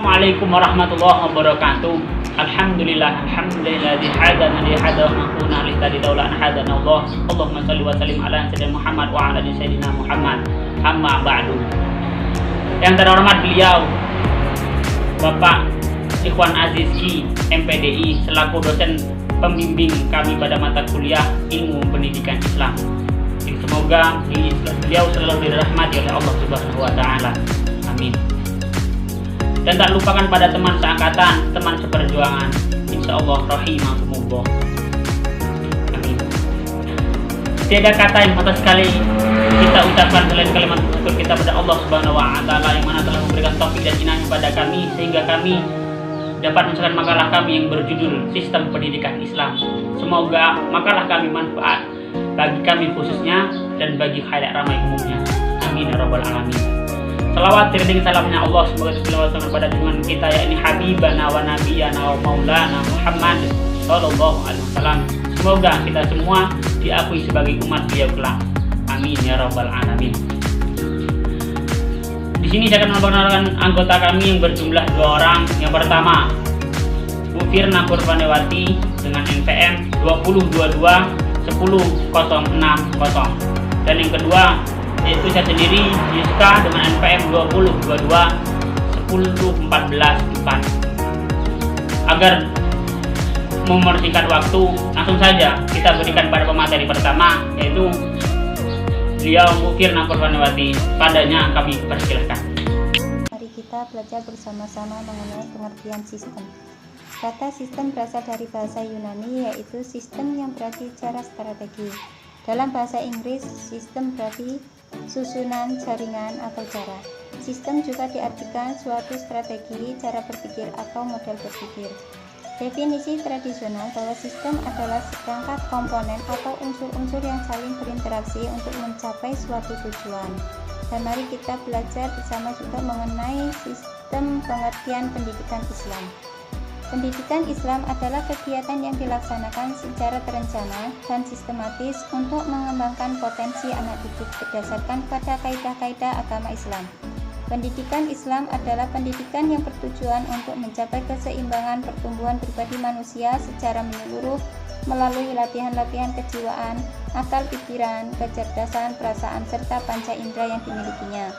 Assalamualaikum warahmatullahi wabarakatuh. Alhamdulillahilladzi hadana li hadza wa ma kunna lihtadiya laula an hadana Allah. Allahumma shalli wa sallim ala sayyidina Muhammad wa ala ali sayyidina Muhammad. Amma ba'du. Yang terhormat beliau Bapak Ikhwan Azizki MPDI selaku dosen pembimbing kami pada mata kuliah Ilmu Pendidikan Islam. Semoga beliau selalu dirahmati oleh Allah Subhanahu wa taala. Amin. Dan tak lupakan pada teman seangkatan, teman seperjuangan, insyaallah rahimahumullah. Amin. Tiada kata yang patut sekali kita ucapkan selain kalimat syukur kita pada Allah Subhanahu wa taala yang mana telah memberikan taufik dan inayah kepada kami sehingga kami dapat menyelesaikan makalah kami yang berjudul Sistem Pendidikan Islam. Semoga makalah kami manfaat bagi kami khususnya dan bagi khalayak ramai umumnya. Amin ya rabbal alamin. Salawat teriring salamnya Allah semoga terselawat kepada junjungan kita yakni Habibana wa Nabiyana wa Maulana Muhammad sallallahu alaihi wasallam. Semoga kita semua diakui sebagai umat beliau kelak. Amin ya rabbal alamin. Di sini saya akan memperkenalkan anggota kami yang berjumlah 2 orang. Yang pertama, Bu Firna Kurbanewati dengan NPM 2022 10060 dan yang kedua yaitu saya sendiri Yuska dengan NPM 2022 10144. Agar mempersingkat waktu, langsung saja kita berikan pada pemateri pertama yaitu beliau Bu Firna Kurbanewati. Padanya kami persilahkan. Mari kita belajar bersama-sama mengenai pengertian sistem. Kata sistem berasal dari bahasa Yunani yaitu sistem yang berarti cara strategi. Dalam bahasa Inggris, sistem berarti susunan, jaringan, atau cara. Sistem juga diartikan suatu strategi, cara berpikir, atau model berpikir. Definisi tradisional bahwa sistem adalah seperangkat komponen atau unsur-unsur yang saling berinteraksi untuk mencapai suatu tujuan. Dan mari kita belajar bersama juga mengenai sistem pengertian pendidikan Islam. Pendidikan Islam adalah kegiatan yang dilaksanakan secara terencana dan sistematis untuk mengembangkan potensi anak didik berdasarkan pada kaidah-kaidah agama Islam. Pendidikan Islam adalah pendidikan yang bertujuan untuk mencapai keseimbangan pertumbuhan pribadi manusia secara menyeluruh melalui latihan-latihan kejiwaan, akal pikiran, kecerdasan, perasaan, serta panca indera yang dimilikinya.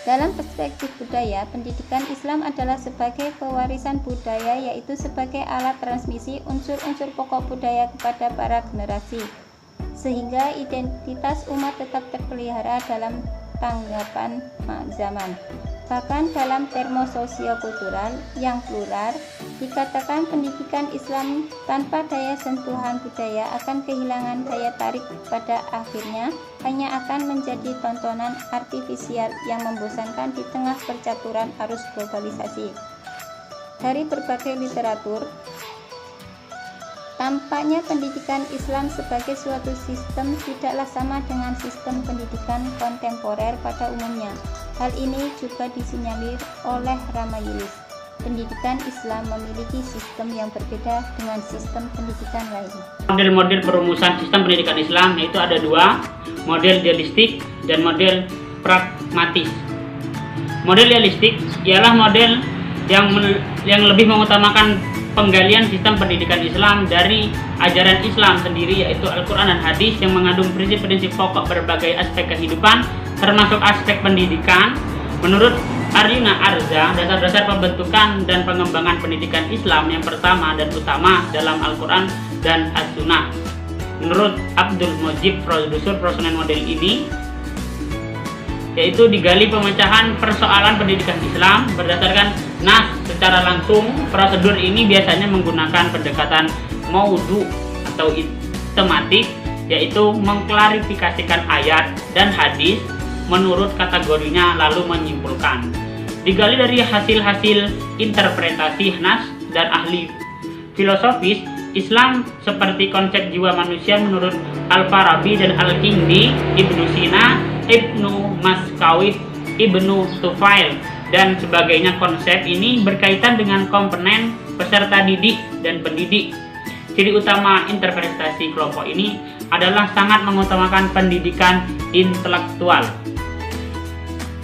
Dalam perspektif budaya, pendidikan Islam adalah sebagai pewarisan budaya yaitu sebagai alat transmisi unsur-unsur pokok budaya kepada para generasi sehingga identitas umat tetap terpelihara dalam tanggapan zaman. Bahkan dalam termo sosiokultural yang plural, dikatakan pendidikan Islam tanpa daya sentuhan budaya akan kehilangan daya tarik pada akhirnya hanya akan menjadi tontonan artifisial yang membosankan di tengah percaturan arus globalisasi. Dari berbagai literatur, tampaknya pendidikan Islam sebagai suatu sistem tidaklah sama dengan sistem pendidikan kontemporer pada umumnya. Hal ini juga disinyalir oleh Ramayulis. Pendidikan Islam memiliki sistem yang berbeda dengan sistem pendidikan lain. Model-model perumusan sistem pendidikan Islam yaitu ada 2, model realistik dan model pragmatis. Model realistik ialah model yang lebih mengutamakan penggalian sistem pendidikan Islam dari ajaran Islam sendiri yaitu Al-Quran dan Hadis yang mengandung prinsip-prinsip pokok berbagai aspek kehidupan termasuk aspek pendidikan. Menurut Aryuna Arza, dasar-dasar pembentukan dan pengembangan pendidikan Islam yang pertama dan utama dalam Al-Quran dan As-Sunnah. Menurut Abdul Mujib, produser personel model ini yaitu digali pemecahan persoalan pendidikan Islam berdasarkan nas secara langsung. Prosedur ini biasanya menggunakan pendekatan maudhu atau tematik yaitu mengklarifikasikan ayat dan hadis menurut kategorinya lalu menyimpulkan. Digali dari hasil-hasil interpretasi nas dan ahli filosofis Islam seperti konsep jiwa manusia menurut Al-Farabi dan Al-Kindi, Ibnu Sina, Ibnu Maskawif, Ibnu Tufail dan sebagainya. Konsep ini berkaitan dengan komponen peserta didik dan pendidik. Ciri utama interpretasi kelompok ini adalah sangat mengutamakan pendidikan intelektual.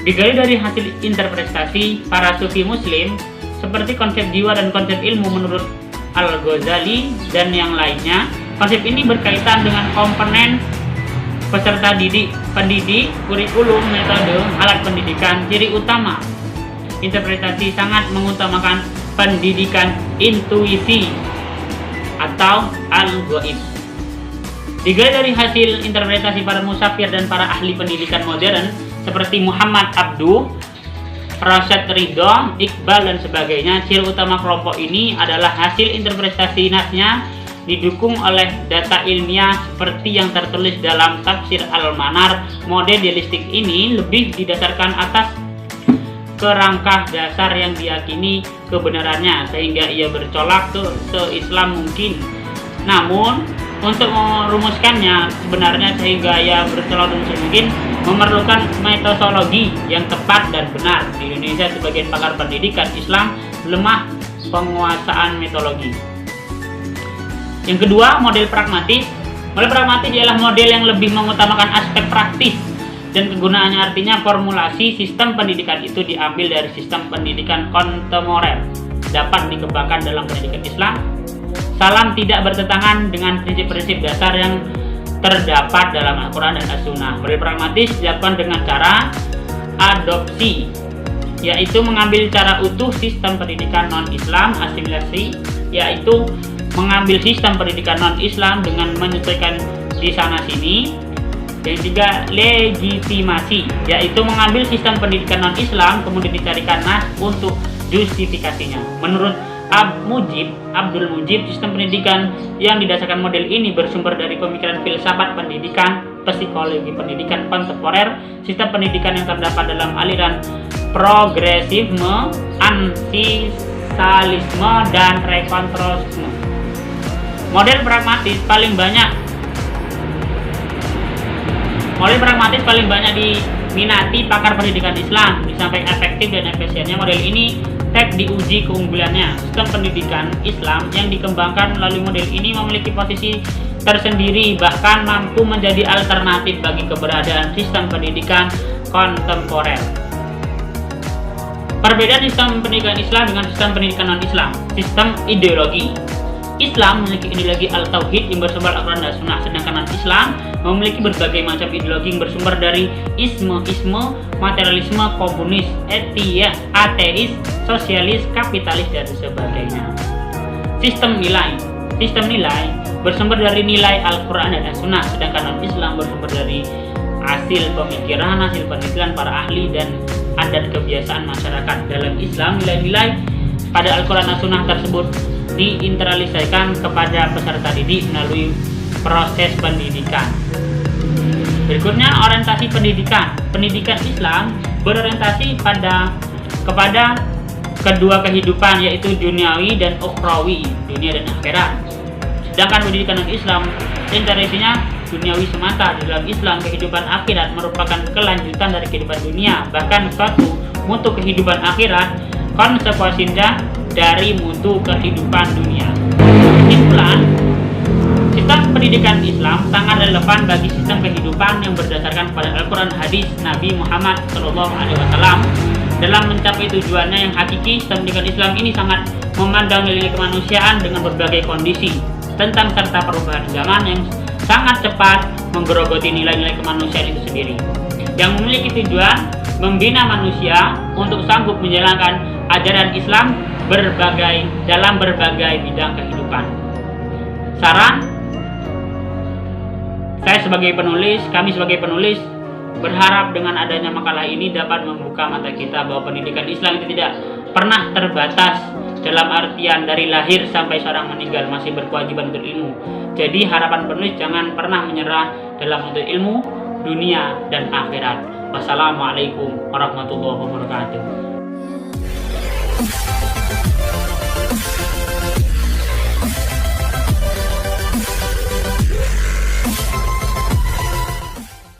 Digali dari hasil interpretasi para sufi muslim seperti konsep jiwa dan konsep ilmu menurut Al-Ghazali dan yang lainnya, konsep ini berkaitan dengan komponen peserta pendidik, kurikulum, metode, alat pendidikan, ciri utama. Interpretasi sangat mengutamakan pendidikan intuisi atau al-ghaib. Digali dari hasil interpretasi para musafir dan para ahli pendidikan modern seperti Muhammad Abduh, Rasyad Ridho, Iqbal dan sebagainya, ciri utama kelompok ini adalah hasil interpretasi nasnya didukung oleh data ilmiah seperti yang tertulis dalam tafsir Al-Manar. Model dialistik ini lebih didasarkan atas kerangka dasar yang diyakini kebenarannya sehingga ia bercolak ke se-Islam mungkin. Namun untuk merumuskannya sebenarnya sehingga ia bercolak mungkin memerlukan metodologi yang tepat dan benar. Di Indonesia sebagian pakar pendidikan Islam lemah penguasaan metodologi. Yang kedua, model pragmatis. Model pragmatis ialah model yang lebih mengutamakan aspek praktis dan kegunaannya, artinya formulasi sistem pendidikan itu diambil dari sistem pendidikan kontemporer, dapat dikembangkan dalam pendidikan Islam. Salam tidak bertentangan dengan prinsip-prinsip dasar yang terdapat dalam Al-Quran dan As-Sunnah. Model pragmatis dilakukan dengan cara adopsi, yaitu mengambil cara utuh sistem pendidikan non-Islam, asimilasi, yaitu mengambil sistem pendidikan non-Islam dengan menyesuaikan di sana-sini. Yang ketiga, legitimasi, yaitu mengambil sistem pendidikan non-Islam kemudian dicarikan nas untuk justifikasinya. Menurut Abdul Mujib, sistem pendidikan yang didasarkan model ini bersumber dari pemikiran filsafat pendidikan, psikologi pendidikan kontemporer, sistem pendidikan yang terdapat dalam aliran progresisme, antisalisme, dan rekonstruksisme. Model pragmatis paling banyak diminati pakar pendidikan Islam. Disampaikan efektif dan efisiennya, model ini diuji keunggulannya. Sistem pendidikan Islam yang dikembangkan melalui model ini memiliki posisi tersendiri, bahkan mampu menjadi alternatif bagi keberadaan sistem pendidikan kontemporer. Perbedaan sistem pendidikan Islam dengan sistem pendidikan non-Islam. Sistem ideologi. Islam memiliki ideologi al-tauhid yang bersumber Al-Quran dan Sunnah, sedangkan non-Islam memiliki berbagai macam ideologi yang bersumber dari isme, materialisme, komunis, ateis, sosialis, kapitalis, dan sebagainya. Sistem nilai bersumber dari nilai Al-Quran dan As-Sunnah, sedangkan non-Islam bersumber dari hasil pemikiran, hasil penelitian para ahli dan adat kebiasaan masyarakat. Dalam Islam, nilai-nilai pada Al-Quran dan As-Sunnah tersebut diinternalisasikan kepada peserta didik melalui proses pendidikan. Berikutnya, orientasi pendidikan. Pendidikan Islam berorientasi kepada kedua kehidupan, yaitu duniawi dan ukhrawi, dunia dan akhirat. Sedangkan pendidikan non-Islam orientasinya duniawi semata. Di dalam Islam, kehidupan akhirat merupakan kelanjutan dari kehidupan dunia, bahkan suatu mutu kehidupan akhirat konsekuensinya dari mutu kehidupan dunia. Kesimpulan, sistem pendidikan Islam sangat relevan bagi sistem kehidupan yang berdasarkan pada Al-Quran, hadis Nabi Muhammad SAW. Dalam mencapai tujuannya yang hakiki, sistem pendidikan Islam ini sangat memandang nilai kemanusiaan dengan berbagai kondisi tentang serta perubahan zaman yang sangat cepat menggerogoti nilai-nilai kemanusiaan itu sendiri, yang memiliki tujuan membina manusia untuk sanggup menjalankan ajaran Islam dalam berbagai bidang kehidupan. Saran, kami sebagai penulis berharap dengan adanya makalah ini dapat membuka mata kita bahwa pendidikan Islam itu tidak pernah terbatas, dalam artian dari lahir sampai seorang meninggal masih berkewajiban untuk ilmu. Jadi harapan penulis jangan pernah menyerah dalam menuntut ilmu dunia dan akhirat. Wassalamualaikum warahmatullahi wabarakatuh.